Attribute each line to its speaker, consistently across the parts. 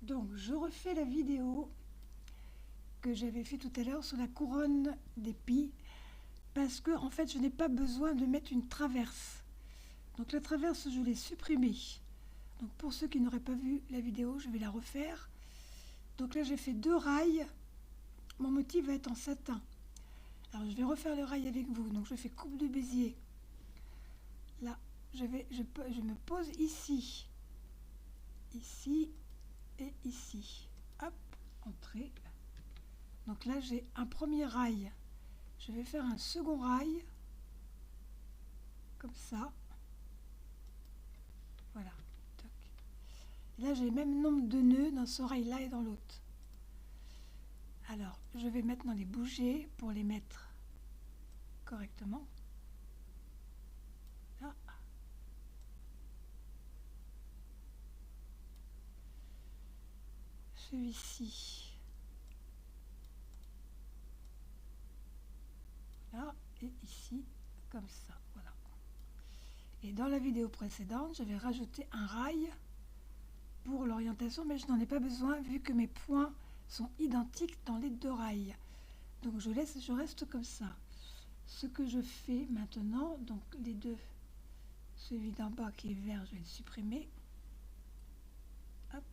Speaker 1: Donc je refais la vidéo que j'avais fait tout à l'heure sur la couronne d'épis parce que en fait je n'ai pas besoin de mettre une traverse. Donc la traverse je l'ai supprimée. Donc pour ceux qui n'auraient pas vu la vidéo, je vais la refaire. Donc là j'ai fait 2 rails. Mon motif va être en satin. Alors je vais refaire le rail avec vous. Donc je fais coupe de Bézier. Là je me pose ici, ici et ici. Hop, entrée. Donc là j'ai un premier rail. Je vais faire un second rail comme ça. Voilà. Toc. Et là j'ai le même nombre de nœuds dans ce rail là et dans l'autre. Alors je vais maintenant les bouger pour les mettre correctement. Là. Celui-ci. Là et ici comme ça. Voilà. Et dans la vidéo précédente, j'avais rajouté un rail pour l'orientation, mais je n'en ai pas besoin vu que mes points sont identiques dans les 2 rails. Donc je reste comme ça. Ce que je fais maintenant, donc les deux, celui d'en bas qui est vert, je vais le supprimer. Hop,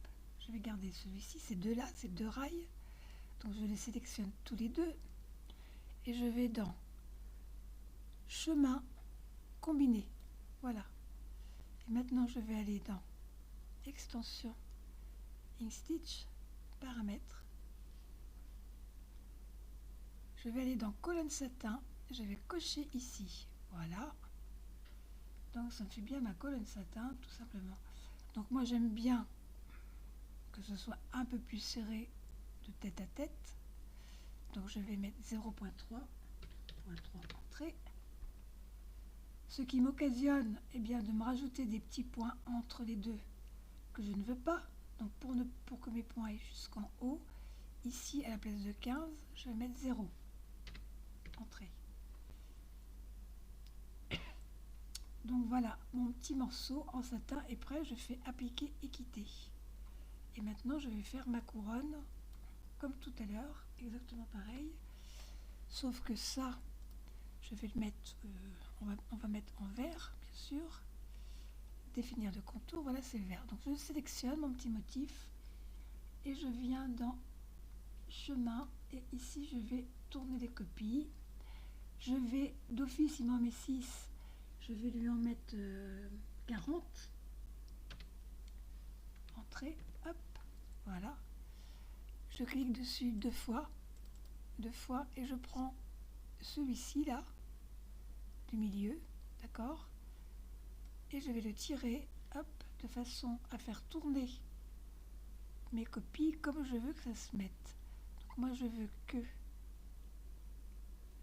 Speaker 1: je vais garder celui-ci, ces deux-là, ces 2 rails. Donc je les sélectionne tous les deux et je vais dans chemin combiné. Voilà. Et maintenant je vais aller dans extension Ink Stitch, paramètres. Je vais aller dans colonne satin, je vais cocher ici. Voilà. Donc ça me fait bien ma colonne satin, tout simplement. Donc moi j'aime bien que ce soit un peu plus serré de tête à tête. Donc je vais mettre 0.3, entrée. Ce qui m'occasionne bien, de me rajouter des petits points entre les deux que je ne veux pas. Donc pour que mes points aillent jusqu'en haut, ici à la place de 15, je vais mettre 0. Entrée. Donc voilà, mon petit morceau en satin est prêt, je fais appliquer et quitter. Et maintenant je vais faire ma couronne comme tout à l'heure, exactement pareil. Sauf que ça, je vais le mettre, on va mettre en vert, bien sûr. Définir le contour, voilà c'est vert. Donc je sélectionne mon petit motif et je viens dans chemin et ici je vais tourner les copies. Je vais d'office, il m'en met 6, je vais lui en mettre 40. Entrée, hop, voilà. Je clique dessus 2 fois et je prends celui-ci là, du milieu, d'accord, et je vais le tirer, hop, de façon à faire tourner mes copies comme je veux que ça se mette. Donc moi je veux que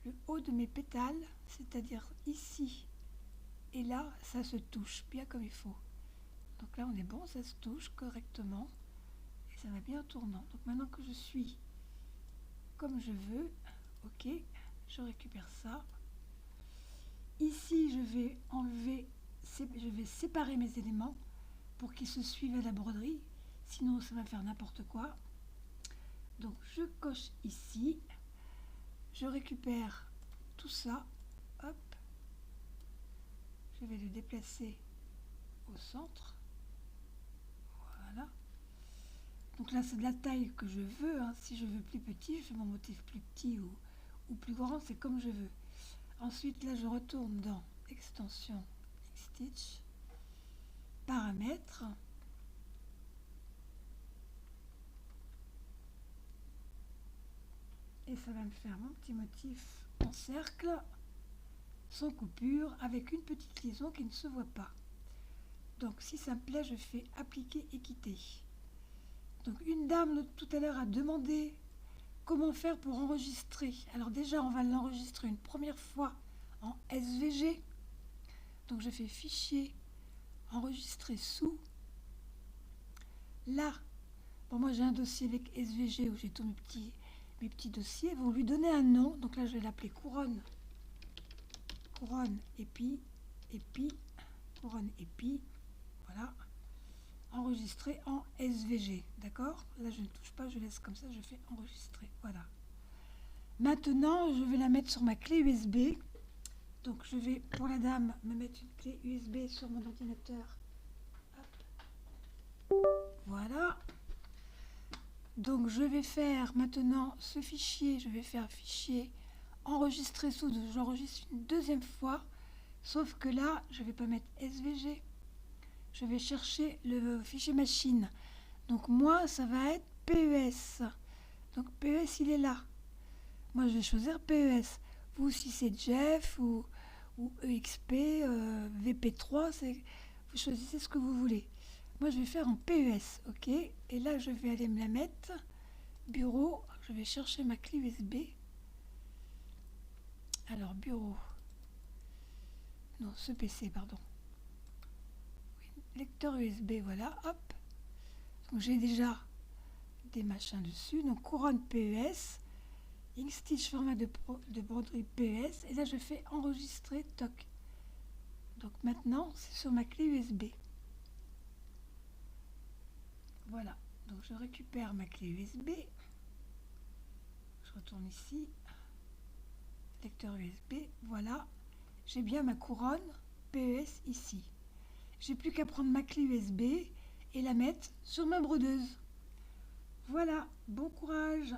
Speaker 1: le haut de mes pétales, c'est-à-dire ici et là, ça se touche bien comme il faut. Donc là on est bon, ça se touche correctement et ça va bien en tournant. Donc maintenant que je suis comme je veux, ok, je récupère ça. Ici je vais enlever, je vais séparer mes éléments pour qu'ils se suivent à la broderie, sinon ça va faire n'importe quoi. Donc je coche ici, je récupère tout ça, hop, je vais le déplacer au centre, voilà. Donc là c'est de la taille que je veux, hein. Si je veux plus petit, je fais mon motif plus petit ou plus grand, c'est comme je veux. Ensuite là je retourne dans extension Stitch, paramètres, et ça va me faire mon petit motif en cercle, sans coupure, avec une petite liaison qui ne se voit pas. Donc si ça me plaît, je fais appliquer et quitter. Donc une dame tout à l'heure a demandé comment faire pour enregistrer. Alors déjà on va l'enregistrer une première fois en SVG. Donc je fais fichier, enregistrer sous. Là, bon moi j'ai un dossier avec SVG où j'ai tous mes petits dossiers. Vous lui donnez un nom. Donc là je vais l'appeler couronne. Couronne épi, couronne épi. Voilà. enregistrer en SVG, d'accord? Là, je ne touche pas, je laisse comme ça, je fais enregistrer, voilà. Maintenant, je vais la mettre sur ma clé USB. Donc, je vais, pour la dame, me mettre une clé USB sur mon ordinateur. Hop. Voilà. Donc, je vais faire maintenant ce fichier, je vais faire fichier enregistrer sous, j'enregistre une deuxième fois, sauf que là, je ne vais pas mettre SVG. Je vais chercher le fichier machine. Donc, moi, ça va être PES. Donc, PES, il est là. Moi, je vais choisir PES. Vous, si c'est Jeff ou EXP, VP3, vous choisissez ce que vous voulez. Moi, je vais faire en PES, ok? Et là, je vais aller me la mettre. Bureau, je vais chercher ma clé USB. Alors, bureau. Non, ce PC, pardon. Oui, lecteur USB, voilà, hop. Donc, j'ai déjà des machins dessus. Donc, couronne PES. Inkstitch format de broderie PES. Et là, je fais enregistrer, toc. Donc, maintenant, c'est sur ma clé USB. Voilà. Donc, je récupère ma clé USB. Je retourne ici. Lecteur USB. Voilà. J'ai bien ma couronne PES ici. J'ai plus qu'à prendre ma clé USB et la mettre sur ma brodeuse. Voilà. Bon courage!